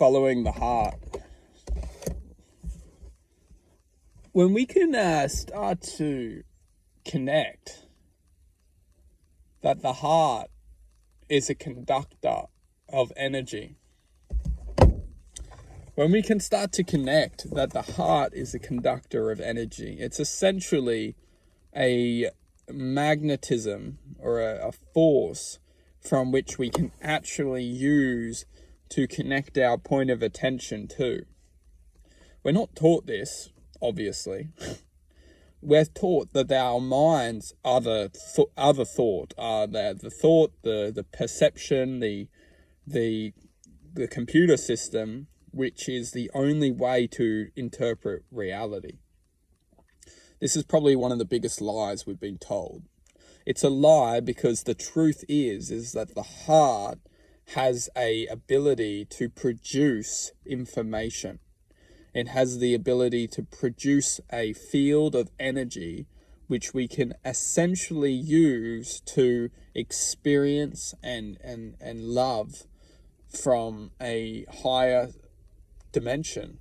following the heart. When we can start to connect that the heart is a conductor of energy, when we can start to connect that the heart is a conductor of energy, it's essentially a magnetism or a force from which we can actually use to connect our point of attention to. We're not taught this, obviously. We're taught that our minds are the thought, are the thought, the perception, the computer system, which is the only way to interpret reality. This is probably one of the biggest lies we've been told. It's a lie because the truth is that the heart has a ability to produce information. It has the ability to produce a field of energy which we can essentially use to experience and love from a higher dimension.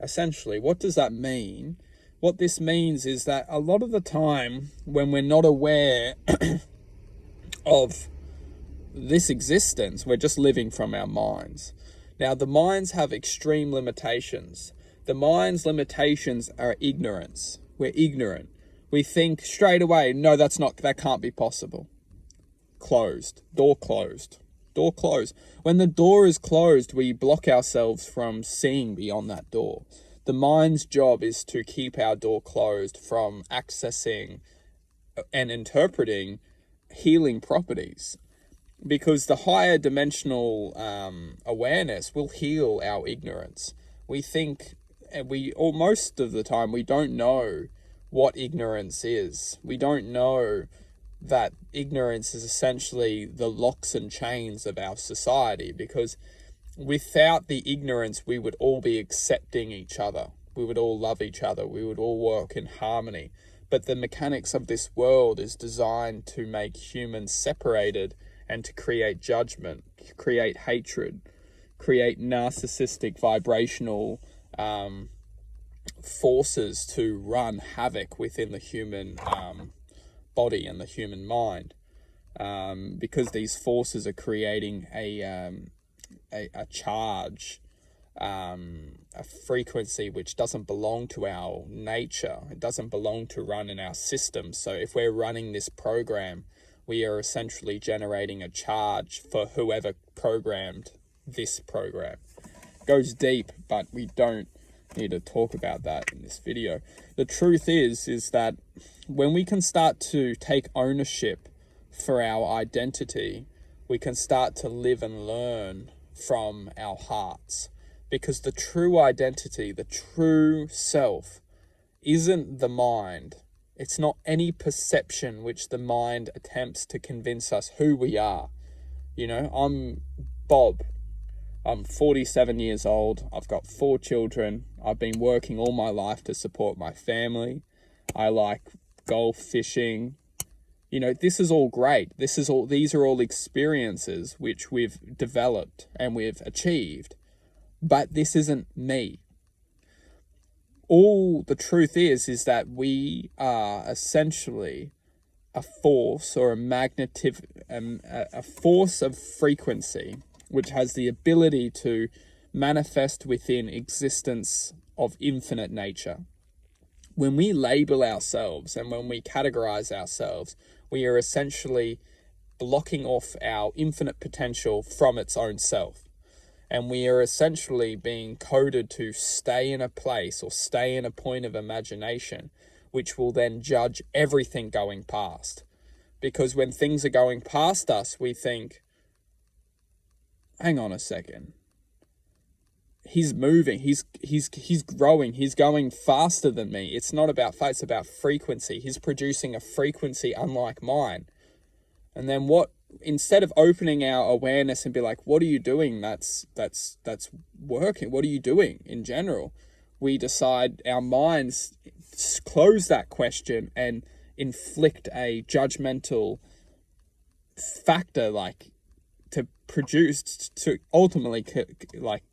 Essentially, what does that mean? What this means is that a lot of the time when we're not aware of this existence, we're just living from our minds. Now, the minds have extreme limitations. The mind's limitations are ignorance. We're ignorant. We think straight away, no, that can't be possible. Closed. Door closed. Door closed. When the door is closed, we block ourselves from seeing beyond that door. The mind's job is to keep our door closed from accessing and interpreting healing properties, because the higher dimensional awareness will heal our ignorance. We think, or most of the time, we don't know what ignorance is. We don't know that ignorance is essentially the locks and chains of our society, because without the ignorance, we would all be accepting each other. We would all love each other. We would all work in harmony. But the mechanics of this world is designed to make humans separated and to create judgment, create hatred, create narcissistic vibrational forces to run havoc within the human body and the human mind. Because these forces are creating a charge, a frequency which doesn't belong to our nature. It doesn't belong to run in our system. So if we're running this program, we are essentially generating a charge for whoever programmed this program. It goes deep, but we don't need to talk about that in this video. The truth is that when we can start to take ownership for our identity, we can start to live and learn from our hearts. Because the true identity, the true self, isn't the mind. It's not any perception which the mind attempts to convince us who we are. You know, I'm Bob. I'm 47 years old. I've got 4 children. I've been working all my life to support my family. I like golf, fishing. You know, this is all great. These are all experiences which we've developed and we've achieved. But this isn't me. All the truth is that we are essentially a force or a force of frequency which has the ability to manifest within existence of infinite nature. When we label ourselves and when we categorize ourselves, we are essentially blocking off our infinite potential from its own self. And we are essentially being coded to stay in a place or stay in a point of imagination, which will then judge everything going past. Because when things are going past us, we think, hang on a second. He's moving, he's growing, he's going faster than me. It's not about fate, it's about frequency. He's producing a frequency unlike mine. And then instead of opening our awareness and be like, what are you doing that's working? What are you doing in general? We decide, our minds close that question and inflict a judgmental factor, like to produced to ultimately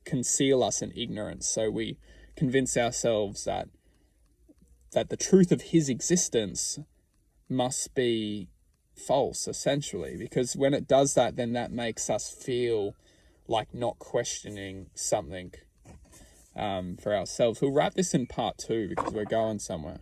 conceal us in ignorance. So we convince ourselves that the truth of his existence must be false, essentially, because when it does that, then that makes us feel like not questioning something for ourselves. We'll wrap this in part 2 because we're going somewhere.